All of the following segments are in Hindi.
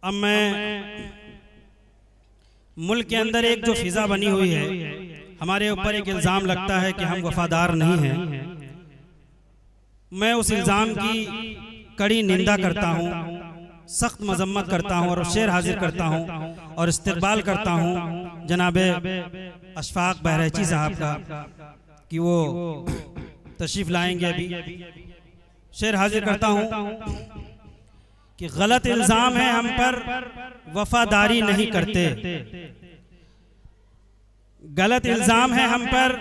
अब मैं मुल्क के अंदर एक जो फिजा बनी हुई है, हमारे ऊपर एक इल्ज़ाम लगता है कि हम वफादार नहीं हैं। मैं उस इल्ज़ाम की कड़ी निंदा करता हूँ, सख्त मजम्मत करता हूँ और शेर हाजिर करता हूँ और इस्तकबाल करता हूँ जनाबे अशफाक बहरैची साहब का कि वो तशरीफ लाएंगे। अभी शेर हाजिर करता हूँ कि गलत इल्ज़ाम है हम पर वफादारी नहीं करते। गलत इल्ज़ाम है हम पर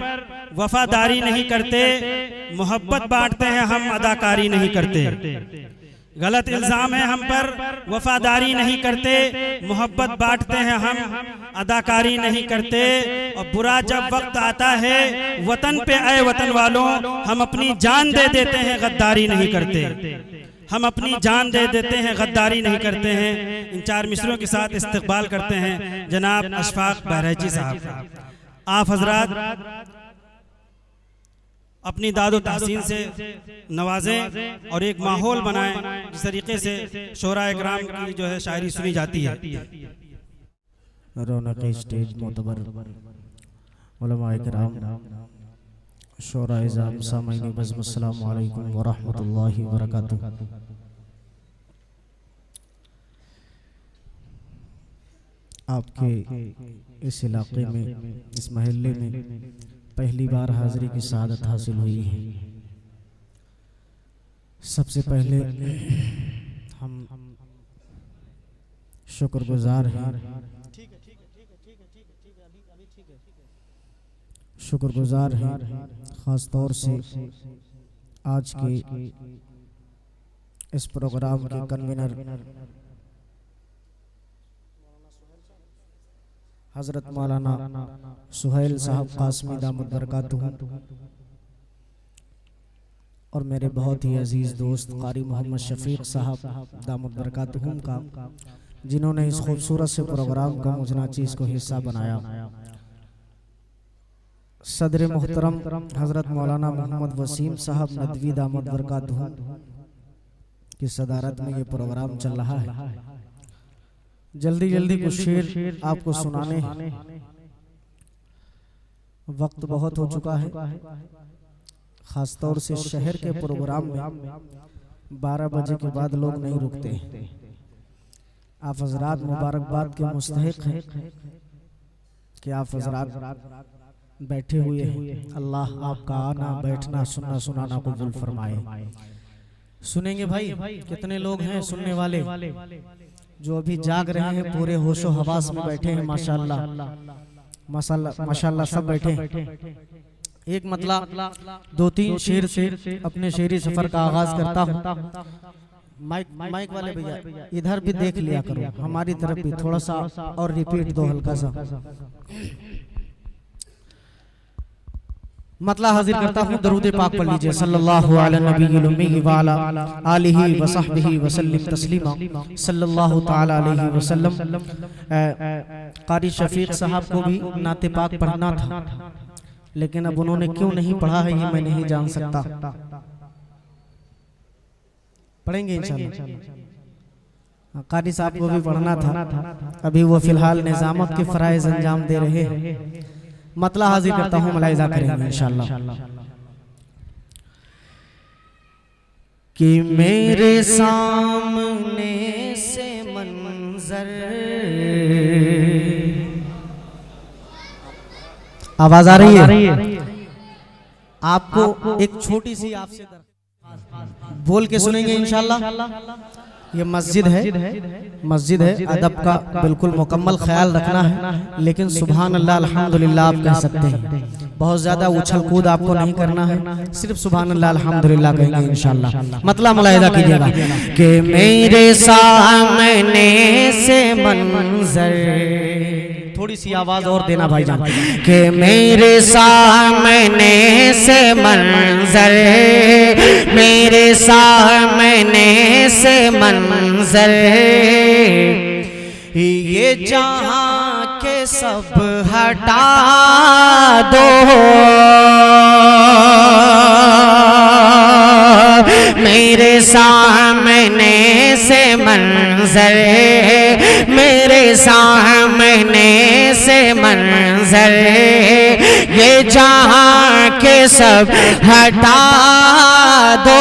वफादारी नहीं करते, मोहब्बत बांटते हैं हम अदाकारी नहीं करते। गलत इल्ज़ाम है हम पर वफादारी नहीं करते, मोहब्बत बांटते हैं हम अदाकारी नहीं करते। और बुरा जब वक्त आता है वतन पे आए वतन वालों, हम अपनी जान दे देते हैं गद्दारी नहीं करते। हम अपनी जान दे देते हैं गद्दारी नहीं करते हैं। इन चार मिसरों के साथ इस्तकबाल करते हैं जनाब अशफाक बहरैची साहब। आप हजरात अपनी दादो तहसीन से नवाजें और एक माहौल बनाएं जिस तरीके से शोरा इकराम की जो है शायरी सुनी जाती है। रौनक स्टेज मोतबर उलमाए किराम, शोरा इज़ाम, सामईन बज़्म, अस्सलामु अलैकुम व रहमतुल्लाहि व बरकातुहू। आपके इस इलाके में, इस महल्ले में पहली बार हाज़िरी की सआदत हासिल हुई है। सबसे पहले हम शुक्रगुजार हैं, शुक्रगुजार हैं ख़ास तौर से आज के इस प्रोग्राम के कन्वीनर हज़रत मौलाना सुहैल साहब कासमी दामद बरकातुहू और मेरे बहुत ही अजीज़ दोस्त कारी मोहम्मद शफीक साहब दामद बरकातुहू का, जिन्होंने इस खूबसूरत से प्रोग्राम का मुझ नाचीज़ को हिस्सा बनाया। सदर मोहतरम हज़रत मौलाना मोहम्मद वसीम साहब नदवी दामद बरकातुहू की सदारत में ये प्रोग्राम चल रहा है। जल्दी जल्दी कुछ शेर आपको सुनाने हैं, वक्त बहुत हो चुका है। खास तौर से शहर के प्रोग्राम में 12 बजे के बाद लोग नहीं रुकते। आप हजरात मुबारकबाद के मुस्तहिक हैं कि आप हजरात बैठे हुए हैं। अल्लाह आपका आना, बैठना, सुनना, सुनाना कबूल फरमाए। सुनेंगे भाई, कितने लोग हैं सुनने वाले जो अभी जाग रहे हैं, पूरे होशो हवास में बैठे हैं। माशाअल्लाह माशाअल्लाह माशाअल्लाह सब बैठे हैं। एक मतलब 2-3 शेर से अपने शेरी सफर का आगाज करता हूँ। माइक वाले भैया इधर भी देख लिया करो, हमारी तरफ भी थोड़ा सा और रिपीट दो हल्का सा। मतला हाजिर करता हूँ, दरूद पाक पढ़ लीजिए। सल्लल्लाहु अला नबील उम्मी व अला आलिहि व सहबिहि व सल्लिम तस्लीमा। सल्लल्लाहु ताला अलैहि वसल्लम। कारी शफीक साहब को भी नाते पाक पढ़ना था, लेकिन अब उन्होंने क्यों नहीं पढ़ा है ये मैं नहीं जान सकता। पढ़ेंगे इंशाअल्लाह। कारी साहब को भी पढ़ना था, अभी वो फिलहाल निजामत के फराइज अंजाम दे रहे हैं। मतला हाजिर करता हूँ, मलाइजा करेंगे इंशाअल्लाह। कि मेरे सामने से मंजर, आवाज आ रही है? आपको एक छोटी सी आपसे बोल के सुनेंगे इंशाअल्लाह। ये मस्जिद है, अदब का बिल्कुल मुकम्मल ख्याल रखना है, लेकिन सुभान अल्लाह अल्हम्दुलिल्लाह आप कह सकते हैं। बहुत ज्यादा उछल कूद आपको नहीं करना है, सिर्फ सुभान अल्लाह अल्हम्दुलिल्लाह कहेंगे इंशाअल्लाह। मतलब मुलाहिजा कीजिएगा कि मेरे सामने से मंजर, थोड़ी सी आवाज और देना भाईजान, कि मेरे सामने से मंजर, मेरे सामने से मंजर, ये जहां के सब हटा दो, मेरे सामने से मंजर, मेरे सामने से मंजर, ये जहां के सब हटा दो।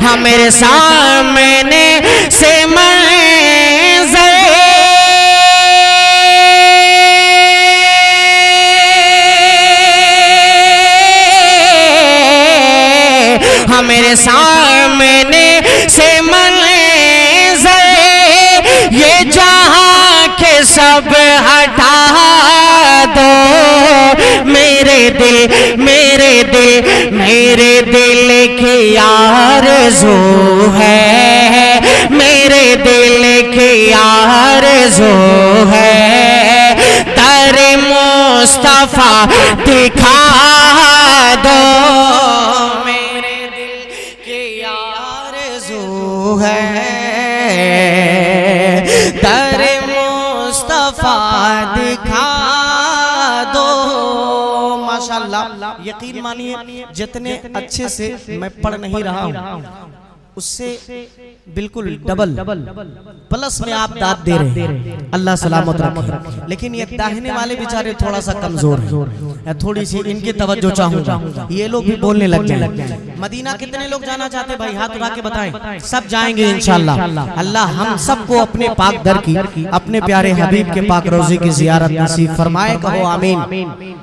हाँ मेरे सामने से मंजर, हाँ मेरे सामने से मंजर, ये जहां के सब हटा दो। मेरे दिल मेरे दिल मेरे दिल की आरज़ू है, मेरे दिल की आरज़ू है, दर मुस्तफा दिखा दो। मेरे दिल की आरज़ू है, दर मुस्तफा दिखा दो। माशाअल्लाह, यकीन मानिए जितने अच्छे से मैं पढ़ नहीं रहा हूँ उससे बिल्कुल डबल प्लस में आप दाद दे रहे हैं। अल्लाह सलामत रखे। लेकिन ये दाहिने वाले बेचारे थोड़ा सा कमजोर हैं, थोड़ी सी इनकी तवज्जो चाहूंगा। ये लोग भी बोलने लग जाए। मदीना कितने लोग जाना चाहते हैं भाई? हाथ उठा के बताएं। सब जाएंगे इंशाअल्लाह। अल्लाह हम सबको अपने पाक दर की, अपने प्यारे हबीब के पाक रोज़े की ज़ियारत नसीब फरमाए। कहो आमीन।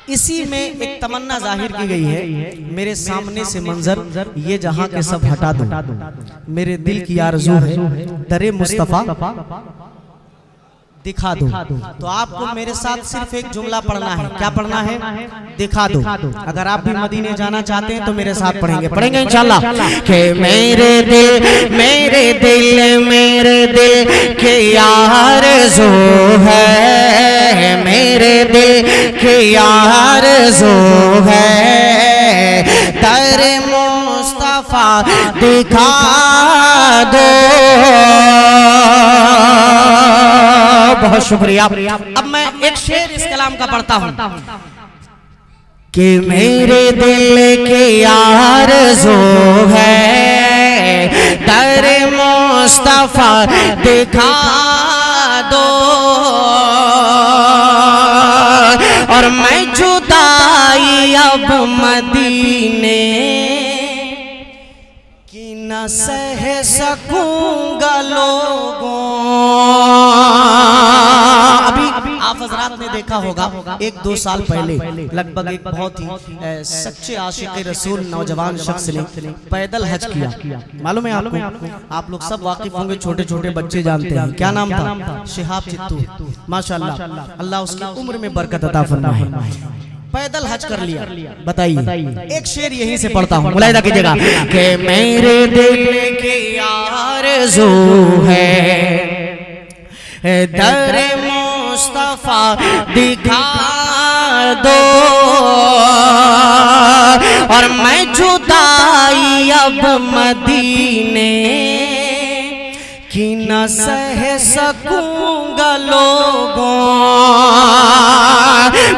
इसी में एक तमन्ना जाहिर की गई है, मेरे सामने से मंजर ये जहां के सब हटा दो। मेरे दिल की आरज़ू है, दरे मुस्तफा दिखा दो। तो आपको मेरे साथ सिर्फ एक जुमला पढ़ना है। क्या पढ़ना है? दिखा दो। अगर आप भी मदीने जाना चाहते हैं तो मेरे साथ पढ़ेंगे इंशाल्लाह। कि मेरे दिल मेरे दिल मेरे दिल की आरज़ू है, मेरे दिल की आरज़ू है, दर मुस्तफा दिखा दो। बहुत शुक्रिया। अब मैं एक शेर इस कलाम का पढ़ता हूँ कि मेरे दिल की आरज़ू है, दर मुस्तफा दिखा दो। और मैं जुदाई अब मदीने की न सह सकूंगा लोगों। अभी आप हजरात ने देखा होगा 1-2 साल पहले लगभग एक बहुत ही सच्चे आशिक रसूल नौजवान शख्स ने पैदल हज किया। मालूम है आपको? आप लोग सब वाकिफ होंगे, छोटे छोटे बच्चे जानते हैं। क्या नाम था? शिहाब चित्तू। माशाअल्लाह, अल्लाह उसकी उम्र में बरकत अता फरमाए। पैदल हज कर लिया। बताइए, एक शेर यहीं से पढ़ता हूँ, मुलाहिदा कीजिएगा कि मेरे दिल की आरज़ू है, दर मुस्तफा दिखा दो। और मैं जुदाई अब मदीने की न सह सकूंगा लोगों।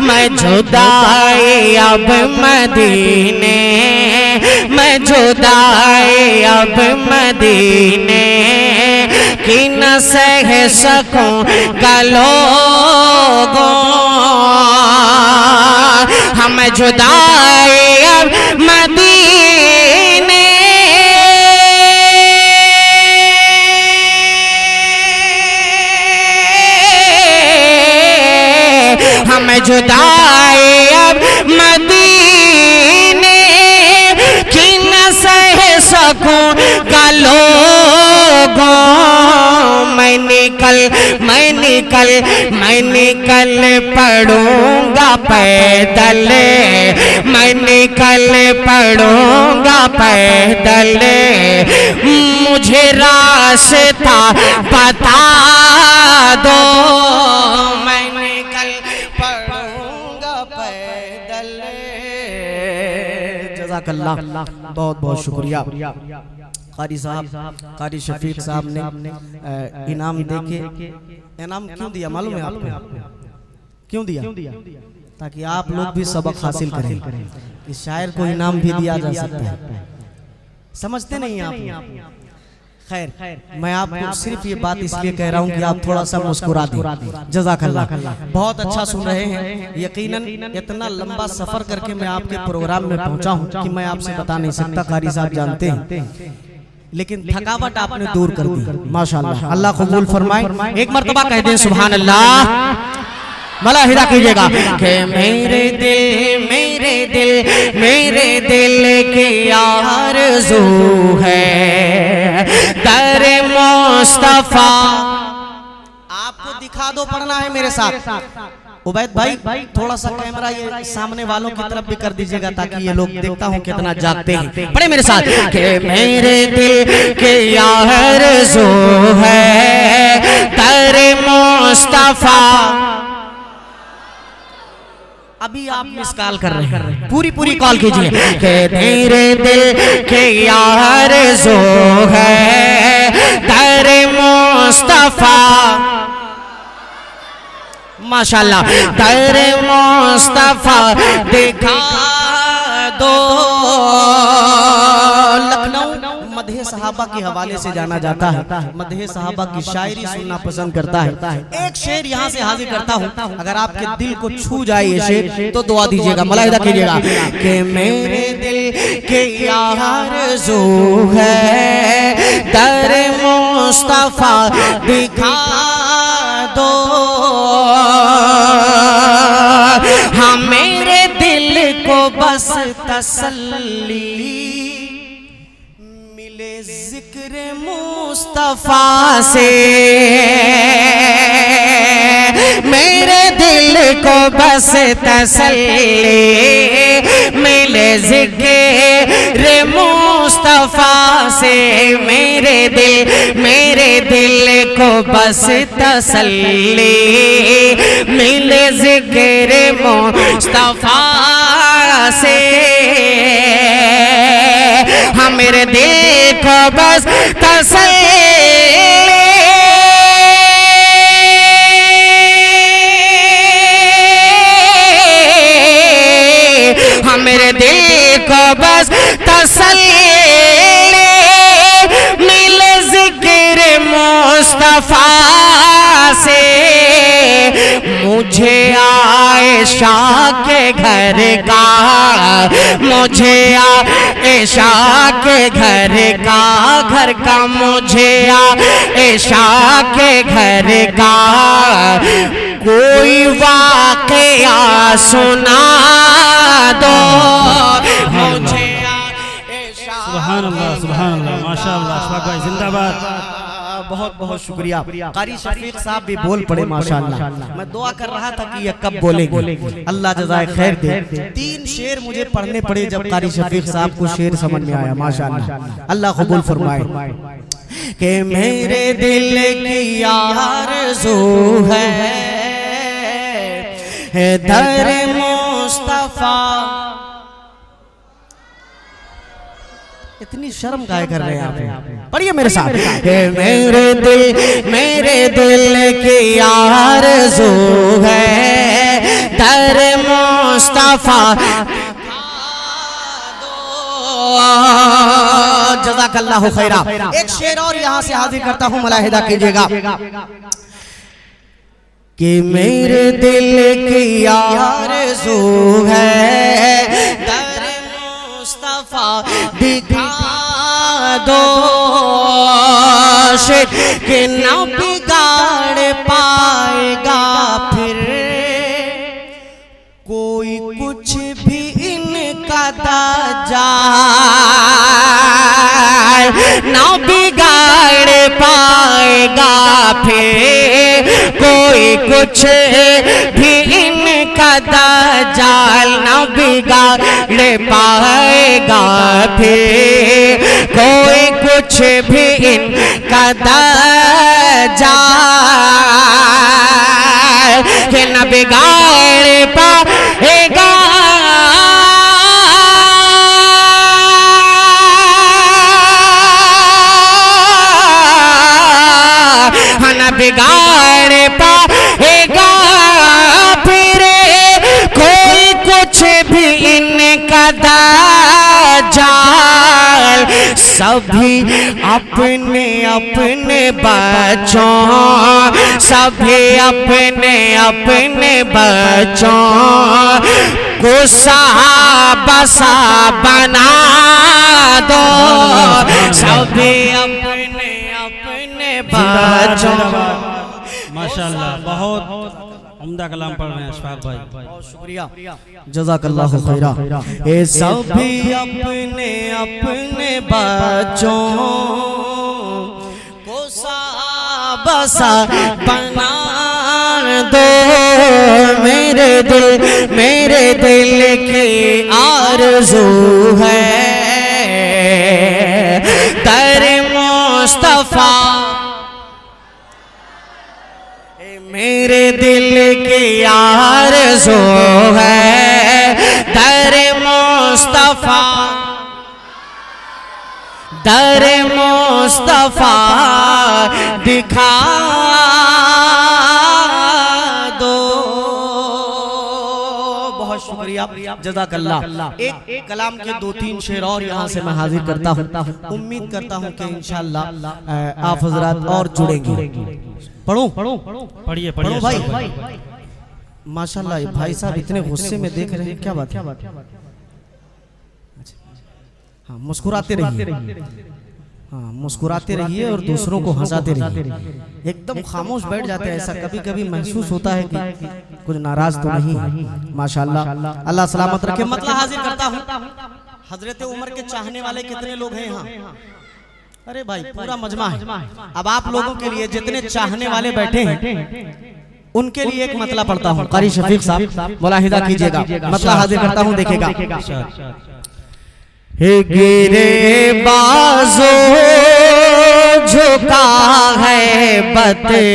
मैं जुदाई अब मदीने, मैं जुदाई अब मदीने की न सह सकूंगा लोगों। हम जुदाई अब मदीने, हम जुदाई अब मदीने की न सह सकूंगा लोगों। मैं निकल पड़ूंगा पैदल, मैं निकल पड़ूंगा पैदल। मुझे रास्ता बता दो, मैं निकल पड़ूंगा पैदल। जज़ाकल्लाह, बहुत बहुत शुक्रिया। कारी साहब, कारी शफीक साहब ने इनाम देके, इनाम क्यों दिया मालूम है आपको? क्यों दिया? ताकि आप लोग भी सबक हासिल करें कि शायर को इनाम भी दिया जा सकता है। समझते नहीं आप? खैर, मैं आपको सिर्फ ये बात इसलिए कह रहा हूँ कि आप थोड़ा सा मुस्कुरा दें। जज़ाकल्लाह। बहुत अच्छा सुन रहे हैं। यकीनन इतना लंबा सफर करके मैं आपके प्रोग्राम में पहुंचा हूँ कि मैं आपसे बता नहीं सकता। कारी साहब जानते हैं, लेकिन थकावट आपने दूर कर दी। माशाअल्लाह, अल्लाह कबूल फरमाए। एक मर्तबा कह दें सुभान अल्लाह। मलाहिदा कीजिएगा कि मेरे दिल की आरज़ू है दर मुस्तफा। आपको दिखा दो, पढ़ना है मेरे साथ। उबैद भाई थोड़ा सा कैमरा ये सामने वालों की तरफ भी कर दीजिएगा ताकि ये लोग देखता हूँ कितना जागते हैं। पढ़े मेरे साथ कि मेरे दिल की आरज़ू है दर मुस्तफा। अभी आप मिस कॉल कर रहे हैं, पूरी कॉल कीजिए कि तेरे दिल के आरज़ू है दर मुस्तफा। माशाल्लाह, दर मुस्तफा दिखा दो। लखनऊ मदहे सहाबा के हवाले से जाना जाता है। मदहे सहाबा की शायरी सुनना पसंद करता है। एक शेर यहाँ से हाजिर करता हूँ, अगर आपके दिल को छू जाए ये शेर तो दुआ दीजिएगा, मलाहिदा कीजिएगा कि मेरे दिल के आरज़ू है दर मुस्तफा दिखा दो। हाँ, मेरे दिल को बस तसल्ली मिले जिक्र मुस्तफा से। मेरे दिल को बस तसल्ली मिले जिक्र मुस्तफा से। मेरे दिल को बस तसल्ली मिले जिक्र मुस्तफा से। हाँ, मेरे दिल को बस तसल्ली मेरे दिल को बस तसल्ली मिले जिक्र मुस्तफा से। मुझे आयशा के घर का, मुझे आयशा के घर का, मुझे आयशा के घर का कोई वाक़या सुना दो मुझे। सुभान अल्लाह, सुभान अल्लाह, माशाअल्लाह। अशफाक भाई जिंदाबाद। बहुत बहुत शुक्रिया। कारी शफीक साहब भी बोल पड़े माशाअल्लाह। मैं दुआ कर रहा था कि ये कब बोलेंगे, अल्लाह जज़ाए खैर दे। 3 शेर मुझे पढ़ने पड़े जब कारी शफीक साहब को शेर समझ में आया। माशाअल्लाह, अल्लाह कबूल फरमाए कि मेरे दिल की आरज़ू है दर मुस्तफा। इतनी शर्म काहे कर रहे हैं आप? पढ़िए मेरे साथ कि मेरे दिल की आरज़ू है दर मुस्तफा। जज़ाकल्लाहु खैरा। एक शेर और यहाँ से हाजिर करता हूँ, मुलाहिदा कीजिएगा कि मेरे दिल की आरज़ू है दर मुस्तफा दिखा दो। कि न बिगाड़ पाएगा फिर कोई कुछ भी इनका दाजाल। न बिगाड़ पाएगा फिर कोई कुछ भी इनका दाजाल। न बिगाड़ पाएगा फिर कोई कुछ भी इनका दाजाल। कि न बिगाड़ पाएगा न बिगाड़ पाएगा फिर कोई सभी अपने अपने बच्चों, सभी अपने अपने बच्चों को साहबा सा बना दो, सभी अपने अपने बच्चों। माशाल्लाह, बहुत उम्दा कलाम पढ़ रहे हैं अशफाक भाई, बहुत शुक्रिया, जज़ाकल्लाहु खैरा। ये सभी अपने अपने बच्चों को साहबा सा बना दो, मेरे दिल की आरज़ू है दर मुस्तफा, मेरे दिल की आरज़ू है दर मुस्तफा, दर मुस्तफा दिखा दो। बहुत शुक्रिया, जज़ाकल्लाह। एक कलाम के 2-3 शेर और यहाँ से मैं हाजिर करता हूँ। उम्मीद करता हूँ कि इंशाअल्लाह आप हजरात और जुड़ेंगे। पढ़ो पढ़िए पढ़ो पढ़िए भाई। भाई। माशाल्लाह भाई साहब इतने गुस्से में देख रहे हैं, क्या बात है? हाँ, मुस्कुराते रहिए, हाँ मुस्कुराते रहिए और दूसरों को हंसाते रहिए। एकदम खामोश बैठ जाते हैं, ऐसा कभी कभी महसूस होता है कि कुछ नाराज तो नहीं है। माशाल्लाह, अल्लाह सलामत रखे। मतलब हाजिर करता हूँ, हजरत उमर के चाहने वाले कितने लोग हैं यहाँ? अरे भाई पूरा मजमा है। अब आप लोगों के लिए जितने चाहने वाले बैठे हैं उनके लिए एक मतला पढ़ता हूँ। कारी शफीक साहब मुलाहिदा कीजिएगा, मतला हाजिर करता हूँ, देखिएगा। गिरे बाजो झुका है बते,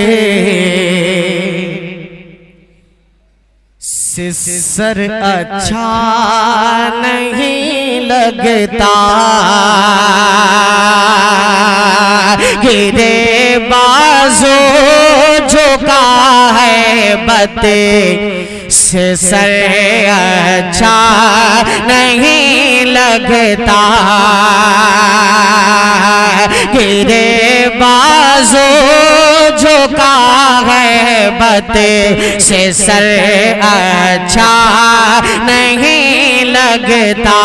सिसर अच्छा नहीं लगता, गिरे बाजो झुका है बते, सिसर अच्छा नहीं लगता, गिरे बाजो झुका है बते, सिसर अच्छा नहीं लगता,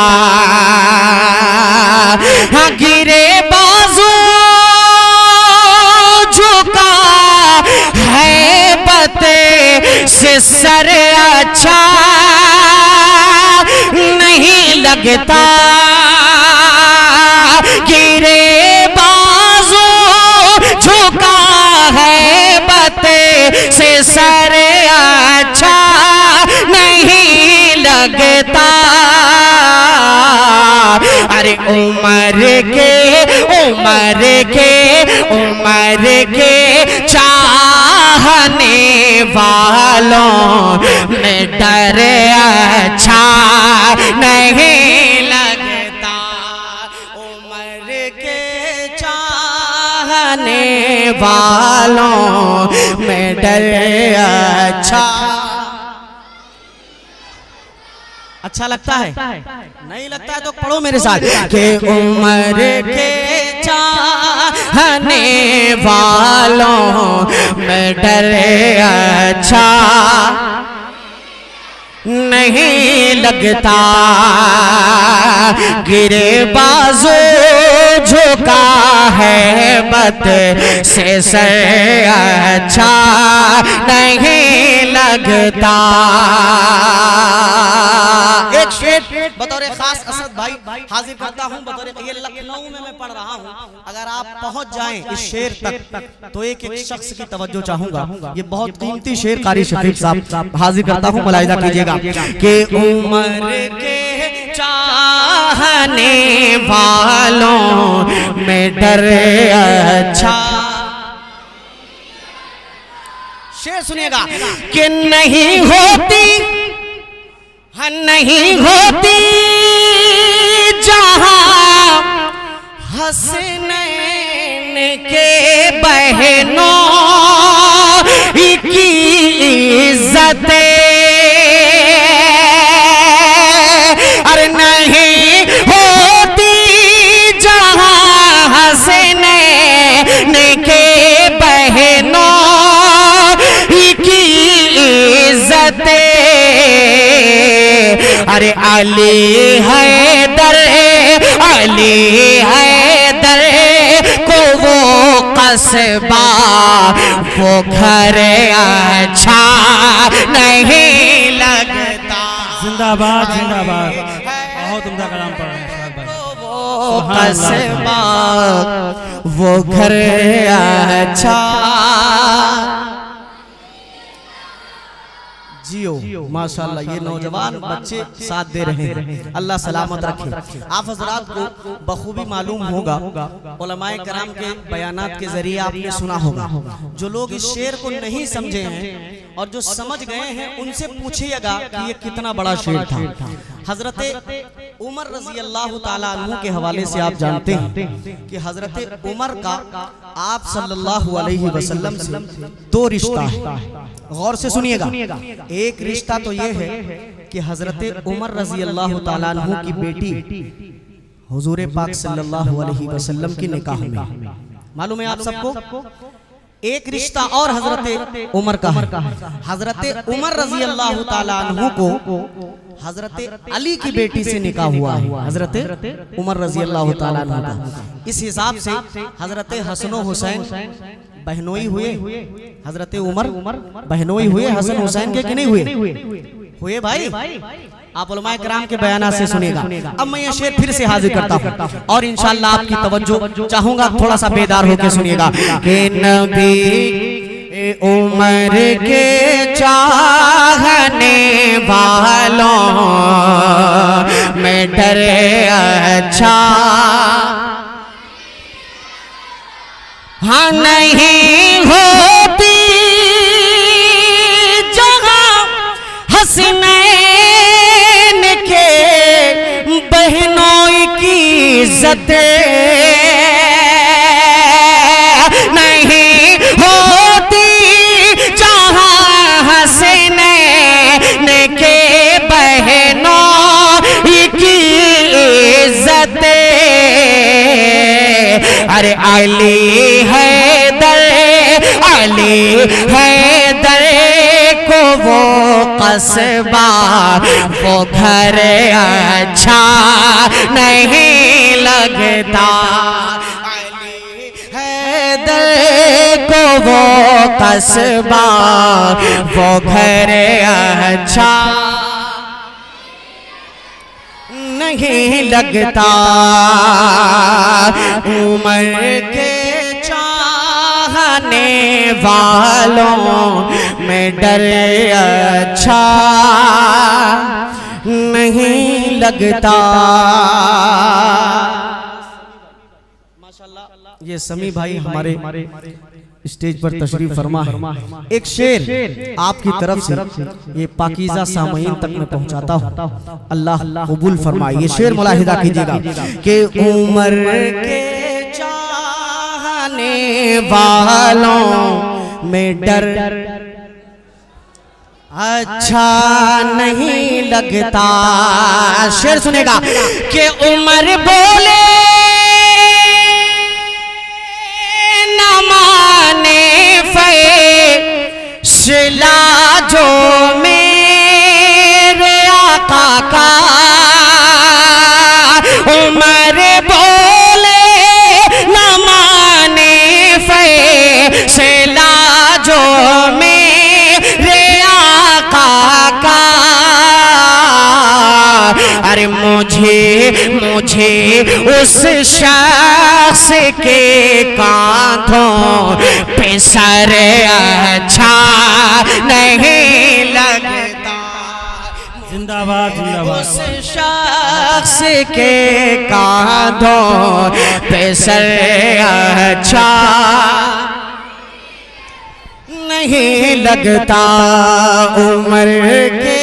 हाँ गिरे बाजू झुका है बते, सिसर अच्छा नहीं लगता, गिरे बाजू झुका है बते, सिसर अच्छा नहीं लगता, अरे उमर के चाहने वालों में डर अच्छा नहीं लगता, उमर के चाहने वालों में डर अच्छा लगता है? नहीं लगता है तो पढ़ो मेरे साथ कि उमर के चाहने वालों में डर अच्छा नहीं लगता, गिरे बाजू झुका है बत से अच्छा नहीं लगता। एक शेर बतौर खास असद भाई हाजिर करता हूँ, बतौर ये लखनऊ में मैं पढ़ रहा हूँ, अगर आप पहुंच जाएं इस शेर तक तो एक एक शख्स की तवज्जो चाहूंगा। ये बहुत कीमती शेर कारी शफीक साहब हाजिर करता हूँ, मुलाहिजा कीजिएगा कि उमर के चाहने वालों में डर अच्छा। शेर सुनिएगा कि नहीं होती जहां हसनैन के बहनों की इज्जतें, अरे नहीं होती जहां अरे अली हैदर, अली हैदर को वो कस्बा वो घर अच्छा नहीं लगता। जिंदाबाद जिंदाबाद, बहुत उम्दा कलाम पढ़ रहे हैं भाई। वो कस्बा वो घर अच्छा। जियो माशाल्लाह, ये नौजवान बच्चे साथ दे रहे हैं, अल्लाह सलामत रखे। आप हजरात को बखूबी मालूम होगा, उलमाए कराम के बयानात के जरिए आपने सुना होगा। जो लोग इस शेर को नहीं समझे हैं और जो समझ गए हैं उनसे पूछिएगा कि ये कितना बड़ा शेर था। हजरत उमर रजी अल्लाह ताला अन्हु के हवाले से आप जानते हैं कि हजरत उमर का आप सल्लल्लाहु अलैहि वसल्लम से दो रिश्ता है। गौर से सुनिएगा। एक रिश्ता तो ये है कि हजरत उमर रजी अल्लाह ताला अन्हु की बेटी हुजूर पाक सल्लल्लाहु अलैहि वसल्लम की निकाह में, मालूम है आप सबको। एक रिश्ता और हजरत उमर का है। हजरत उमर रजी अल्लाह ताला अन्हु को हजरत अली की बेटी से निकाह हुआ है, हजरत उमर रजी अल्लाह ताला अन्हु का। इस हिसाब से हजरत हसन हुसैन बहनोई हुए, हजरत उमर बहनोई हुए हसन हुसैन के कि नहीं हुए भाई। आप उलमाए कराम के बयाना से सुनेगा। अब मैं ये शेर फिर से हाजिर करता हूँ और इंशाअल्लाह आपकी तवज्जो चाहूंगा, थोड़ा सा बेदार होकर सुनिएगा। कि नबी उमर के चाहने वालों में डरे अच्छा हाँ नहीं होती जहाँ हसनैन के बहनों की इज्जत नहीं होती, जहाँ हसनैन के बहनों की इज्जत। अरे अली हैदर, अली हैदर को वो कस्बा वो घर अच्छा नहीं लगता। अली हैदर को वो कस्बा वो घर अच्छा नहीं लगता। उमर के चाहने वालों में डर अच्छा नहीं लगता। माशाल्लाह, ये समी भाई हमारे स्टेज पर तशरीफ फरमा है। एक शेर आपकी तरफ से ये पाकीज़ा सामईन तक मैं पहुंचाता हूँ, अल्लाह कबूल फरमाए। ये शेर मुलाहिदा कीजिएगा कि उमर के चाहने वालों में डर अच्छा नहीं लगता। शेर सुनेगा कि उमर बोले फैसला जो मेरे आका का, उमर बोले न माने फैसला जो मेरे आका का। अरे मुझे उस शख्स के कांधों पे सर अच्छा नहीं लगता। जिंदाबाद जिंदाबाद। उस शख्स के कांधों पे सर अच्छा नहीं लगता। उमर के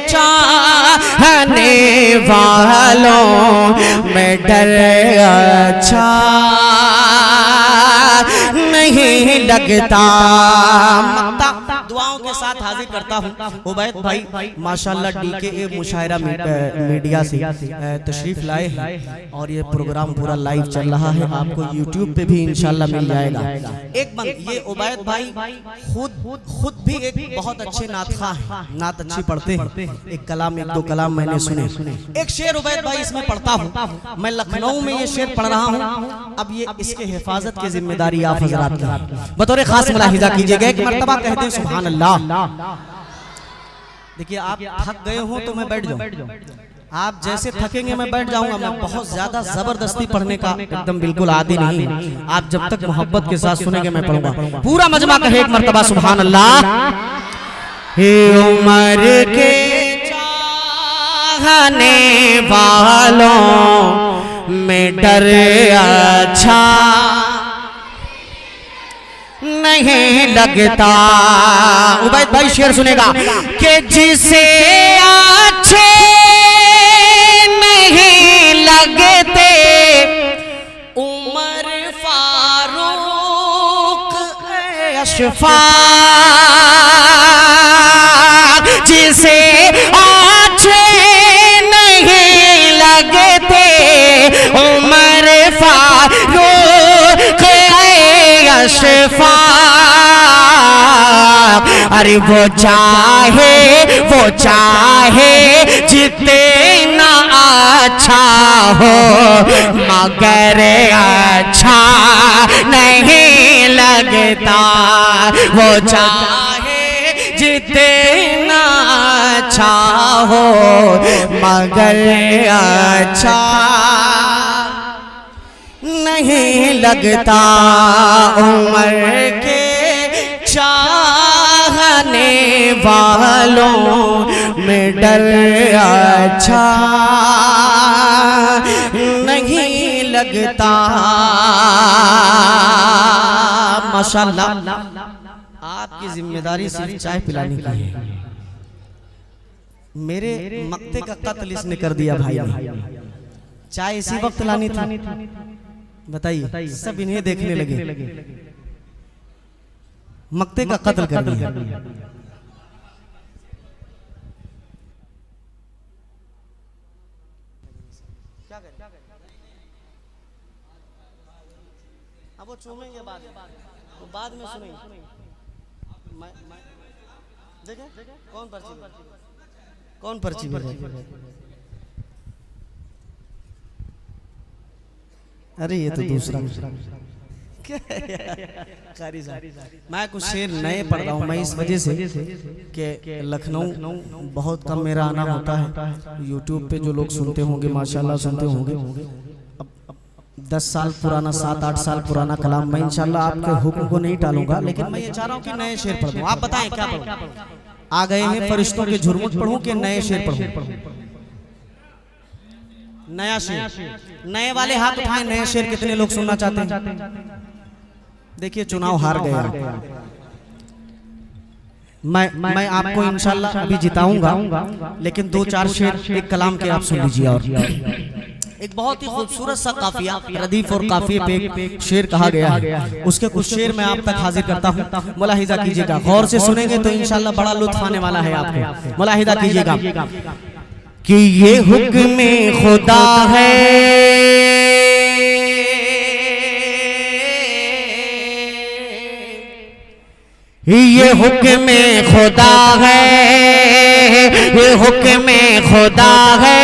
चाहने वालों में डर अच्छा नहीं लगता। दुआओं के साथ हाजिर करता हूँ। उबैद भाई माशाल्लाह DKA मुशायरा मीडिया से तशरीफ लाए हैं और ये प्रोग्राम पूरा लाइव चल रहा है, आपको YouTube पे भी इंशाल्लाह मिल जाएगा। एक बंद ये उबैद भाई खुद भी एक बहुत अच्छे नातखा है, नात अच्छी पढ़ते हैं। एक कलाम, एक दो कलाम मैंने सुने। एक शेर उबैद भाई इसमें पढ़ता हूँ, मैं लखनऊ में ये शेर पढ़ रहा हूँ। अब ये इसके हिफाजत की जिम्मेदारी आप हजरात की बतौर खास मुलाहिजा कीजिएगा। एक मर्तबा कहते हैं सुभान अल्लाह। देखिए आप थक गए हो तो मैं बैठ जाऊं, आप जैसे थकेंगे मैं बैठ जाऊंगा। मैं बहुत ज्यादा जबरदस्ती पढ़ने का एकदम बिल्कुल आदी नहीं हूं। आप जब तक मोहब्बत के साथ सुनेंगे मैं पढ़ूंगा। पूरा मजमा कहे एक मर्तबा सुभान अल्लाह। हे उमर के चाहने वालों में डर अच्छा नहीं लगता। उबैद भाई शेर सुनेगा कि जिसे अच्छे नहीं लगते उमर फारूक अशफाक, जिसे अच्छे नहीं लगते उमर फारूक अशफाक। अरे वो चाहे जितना अच्छा हो मगर अच्छा नहीं लगता। वो चाहे जितना अच्छा हो मगर अच्छा नहीं लगता। उमर के चाहने वालों में डर अच्छा नहीं लगता। माशाल्लाह आपकी जिम्मेदारी सिर्फ चाय पिलाने की है। मेरे मक्ते का कत्ल इसने कर दिया भाई ने। चाय इसी वक्त लानी थी, बताइए सब इन्हें देखने लगे, मक्ते का कत्ल कर दिया। अब वो चूमेंगे बाद में सुनेंगे। देखें कौन पर्ची अरे ये तो दूसरा मैं कुछ शेर नए पढ़ रहा हूँ। मैं इस वजह से कि लखनऊ बहुत कम मेरा आना होता है। YouTube पे जो लोग सुनते होंगे माशाल्लाह सुनते होंगे। अब 10 साल पुराना 7-8 साल पुराना कलाम मैं इंशाल्लाह आपके हुक्म को नहीं टालूंगा, लेकिन मैं ये चाह रहा हूँ कि नए शेर पढ़ दूं। आप बताएं क्या पढ़ूं? आ गए हैं फरिश्तों के झुरमुट पढ़ूं कि नए शेर पढ़ूं? नया शेर। नए वाले हाथ उठाएं। नए शेर कितने लोग सुनना चाहते हैं? देखिए चुनाव हार गया। मैं आपको इंशाल्लाह अभी जिताऊंगा, लेकिन 2-4 शेर एक कलाम के आप सुन लीजिए। और एक बहुत ही खूबसूरत सा काफिया, रदीफ और काफिये पे एक शेर कहा गया है। उसके कुछ शेर मैं आप तक हाजिर करता हूँ, मुलाहिजा कीजिएगा। गौर से सुनेंगे तो इंशाल्लाह बड़ा लुत्फ आने वाला है आपको। मुलाहिजा कीजिएगा कि ये हुक्म खुदा है, ये हुक्म खुदा है, ये हुक्म खुदा है।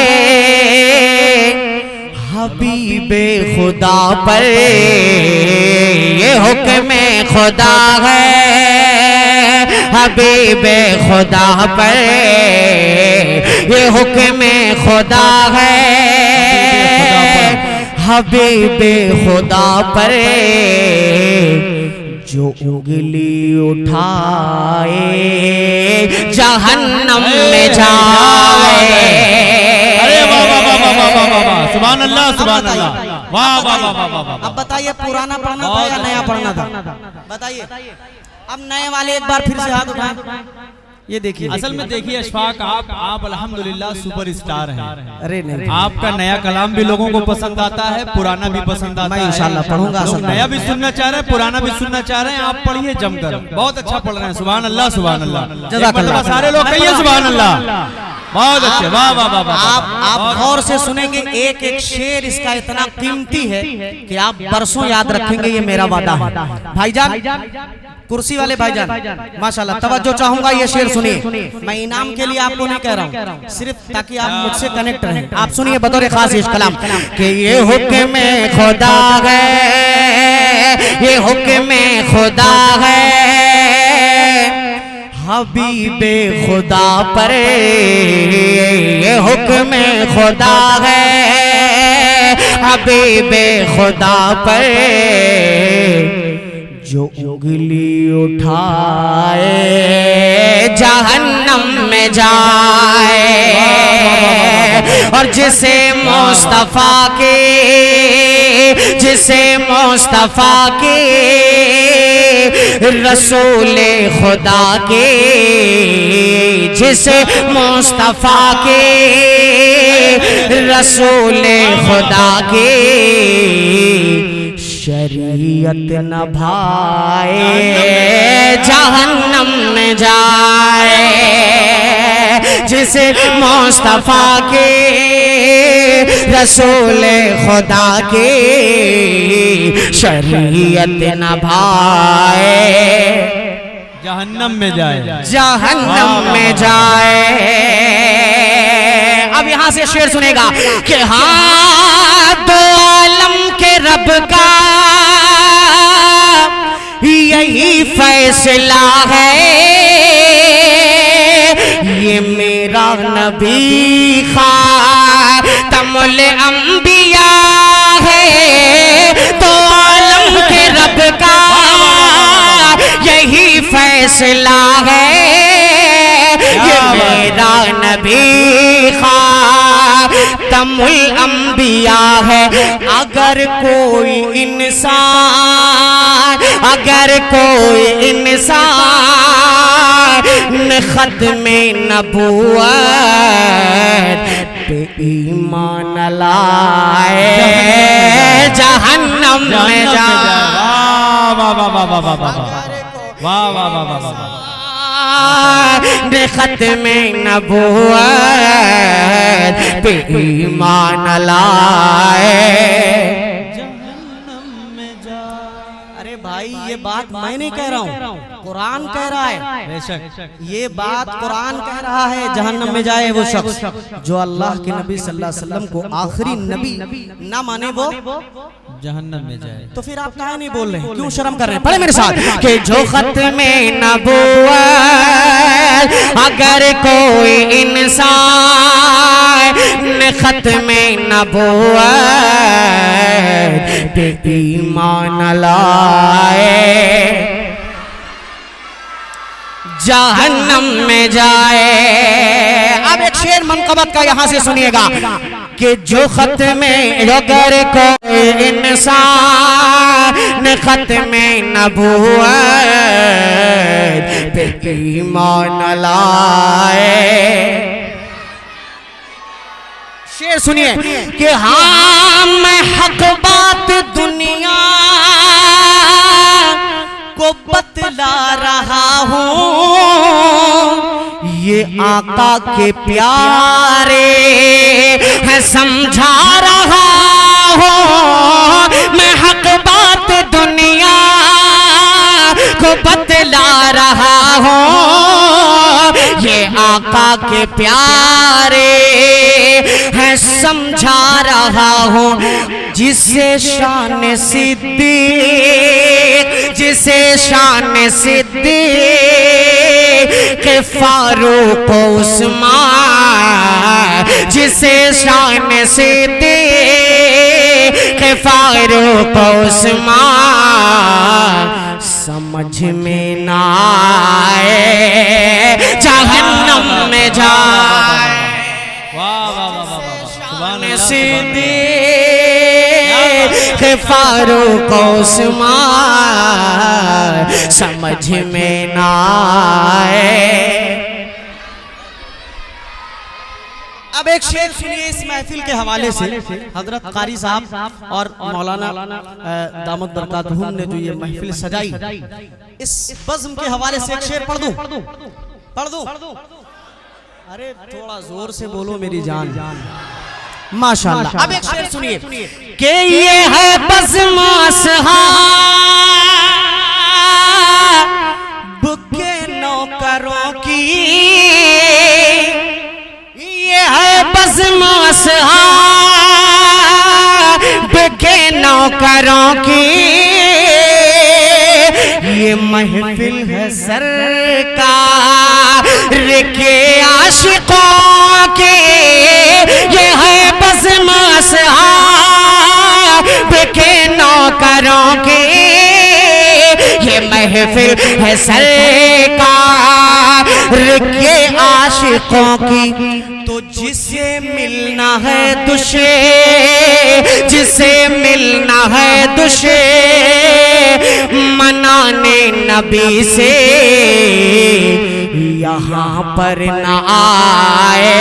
हबीबे खुदा पर ये हुक्म खुदा है, हबीबे खुदा पर ये हुक्म खुदा है, हबीबे खुदा पर जो उंगली उठाए जहन्नम में जाए। अरे वाह वाह वाह वाह वाह वाह वाह, सुभान अल्लाह सुभान अल्लाह, वाह वाह वाह वाह वाह। अब बताइए पुराना पढ़ना था या नया पढ़ना था? बताइए। अब नए वाले एक बार फिर से हाथ उठाएं। ये देखिए असल में देखिए अशफाक, आप अल्हम्दुलिल्लाह सुपरस्टार हैं। अरे नहीं, आपका नया कलाम भी लोगों को पसंद आता है, पुराना भी पसंद आता है। मैं इंशाल्लाह पढ़ूंगा। लोग नया भी सुनना चाह रहे हैं, पुराना भी सुनना चाह रहे हैं। आप पढ़िए जमकर, बहुत अच्छा पढ़ रहे हैं। सुभान अल्लाह, सुभान अल्लाह। जज़ाकल्लाह। सारे लोग कहिए सुभान अल्लाह। बहुत अच्छे, वाह वाह वाह वाह। आप गौर से सुनेंगे, एक एक शेर इसका इतना कीमती है कि आप बरसों याद रखेंगे, ये मेरा वादा है। भाईजान, कुर्सी वाले भाईजान, माशाल्लाह तवज्जो चाहूंगा, ये शेर सुनिए। मैं इनाम के लिए आपको नहीं कह रहा हूँ, सिर्फ ताकि आप मुझसे कनेक्ट रहें। आप सुनिए बतौर खास इस कलाम कि ये हुक्म खुदा है, ये हुक्म खुदा है, हबीबे खुदा पर ये हुक्म खुदा है, हबीबे खुदा पर जो उंगली उठाए जहन्नम में जाए, और जिसे मुस्तफा के रसूले खुदा के, जिसे मुस्तफा के रसूले खुदा के शरीयत न भाए जहन्नम में जाए, जिसे मुस्तफा के रसूले खुदा के शरीयत न भाए जहन्नम में जाए, जहन्नम में जाए। अब यहां से शेर सुनेगा कि हाँ दो आलम के रब का यही फैसला है, ये मेरा नबी खातमुल अंबिया है। तो आलम के रब का यही फैसला है, ये मेरा नबी खातमुल अंबिया है। अगर कोई इंसान खत्मे नबूवत पे ईमान लाए जहन्नम में जाए। वाह वाह वाह वाह वाह वाह वाह वाह वाह वाह वाह। खत्मे नबूवत पे ईमान लाए। अरे भाई, ये बात मैं नहीं कह रहा हूँ, कुरान कह रहा है। बेशक ये बात कुरान कह रहा है, जहन्नम में जाए वो शख्स जो अल्लाह के नबी सल्लल्लाहु अलैहि वसल्लम को आखिरी नबी ना माने, वो जहन्नम में जाए। तो फिर आप काहे नहीं बोल रहे हैं, क्यों शर्म कर रहे हैं? पढ़े मेरे साथ कि जो खत्मे नबूवत अगर कोई इंसान खत्मे नबूवत पे ईमान लाए जहन्नम में जाए। अब एक शेर मनकबत का यहां से सुनिएगा कि जो खत्मे अगर कोई इंसान खत्मे नबूवत पे ईमान लाए। शेर सुनिए कि हाँ मैं हक बात दुनिया को बतला रहा हूँ, ये आका के प्यारे है समझा रहा हूँ। मैं हक बात दुनिया को बतला रहा हूँ, ये आका के प्यारे है समझा रहा हूँ। जिसे शान सिद्दीक के फारूक उस्मान, जिसे शान सिद्दीक के फारूक उस्मान समझ में ना आए जहन्नम में जाए। वाह वाह वाह वाह वाह। सुभान अल्लाह। सिद्दीक फारूक उस्मान समझ में ना आए। अब एक शेर सुनिए इस महफिल के हवाले से। हजरत कारी साहब और मौलाना दामद बरकातहू ने जो ये महफिल सजाई, इस बज़्म के हवाले से एक शेर पढ़ दूं? अरे थोड़ा जोर से बोलो मेरी जान। माशाअल्लाह। अब एक शेर सुनिए कि ये है बज़्म अस्हाब के नौकरों की, ये है बज़्म अस्हाब के नौकरों की, ये महफिल है सरकार के आशिकों की, ये है बज़्म अस्हाब के नौकरों की, ये महफिल है सरकार के आशिकों की। तो जिसे मिलना है दुशे, जिसे मिलना है दुशे मनाने नबी से, यहाँ पर न आए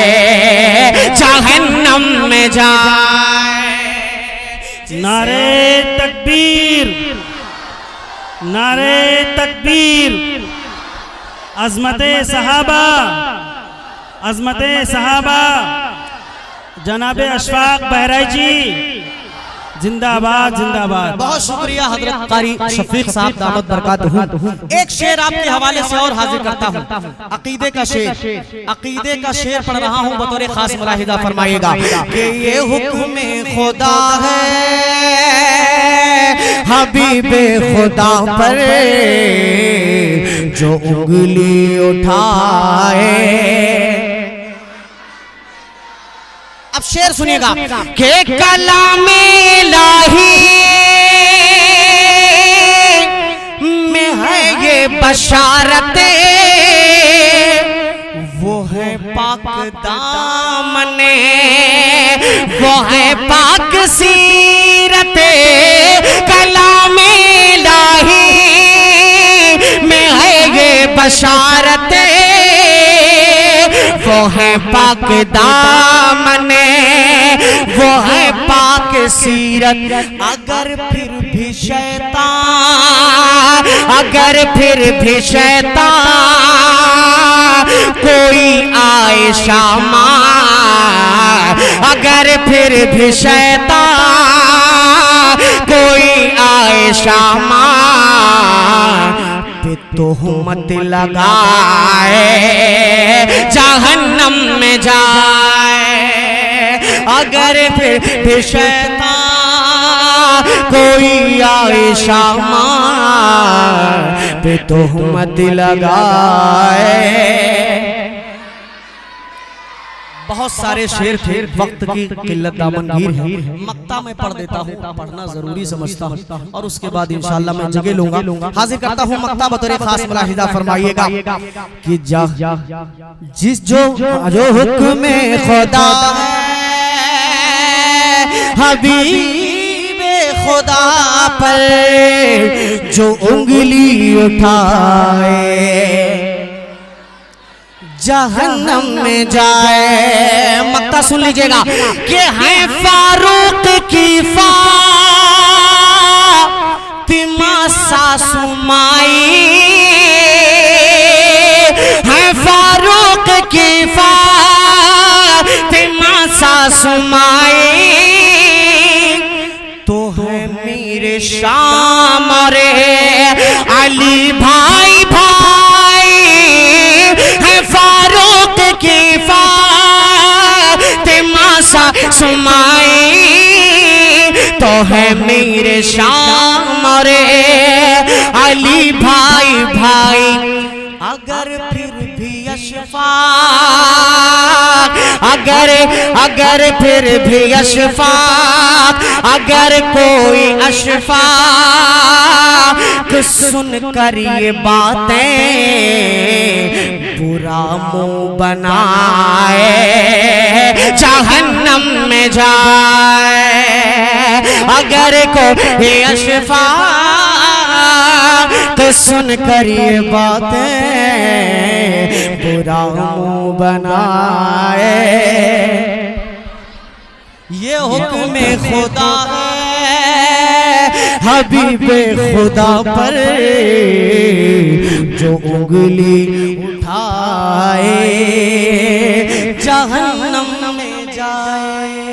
जहन्नम में जाए। नारे तकबीर, नारे तकबीर। अज़मते सहाबा, अज़मते सहाबा। जनाबे अशफाक बहराई जी जिंदाबाद जिंदाबाद। बहुत शुक्रिया हजरत कारी शफीक साहब दामद बरकातहू। एक शेर आपके हवाले से और हाजिर करता हूँ, अकीदे का शेर। अकीदे का शेर पढ़ रहा हूँ, बतौर खास मुलाहिदा फरमाइएगा कि ये हुक्म खुदा है हबीबे खुदा पर जो उंगली उठाए। अब शेर सुनिएगा कि कलामे इलाही में है ये बशारते, वो है पाक दामने, वो है पाक सीरते। कलामे इलाही में है ये बशारते, वो है पाक दामने, वो है पाक सीरत। अगर फिर भी शैतान, अगर फिर भी शैतान कोई आए शामा, अगर फिर भी शैतान कोई आए शामा पे तोहमत लगाए जहन्नम में जाए। अगर फिर शैतान कोई आए शामा पे तोहमत लगाए। बहुत सारे शेर थे, वक्त की किल्लत दामनगीर है, मक्ता में पढ़ देता हूँ, पढ़ना जरूरी समझता हूँ और उसके बाद इंशाअल्लाह मैं जगह लूंगा। हाजिर करता हूँ मक्ता, बतौर खास मुलाहिदा फरमाइएगा कि जिस जो हुक्म खुदा हबीबे खुदा पर जो उंगली उठाए जहन्नम में जाए। मक्ता सुन लीजिएगा कि है फारूक की फातिमा सासू माई, है फारूक की फातिमा सासू माई, तो है मेरे शाम रे अली भाई भाई, है फारूक की फातिमा सासू माई, तो है मेरे शाम रे अली भाई भाई। अगर फिर भी अशफाक, अगर फिर भी अशफाक, अगर कोई अशफाक सुन कर ये बातें बुरा मुंह बनाए जहन्नम में जाए। अगर कोई अशफाक सुन कर ये बातें बुरा मुंह बनाए। ये हुक्म खुदा है हबीबे खुदा पर जो उंगली उठाए जहन्नम में जाए।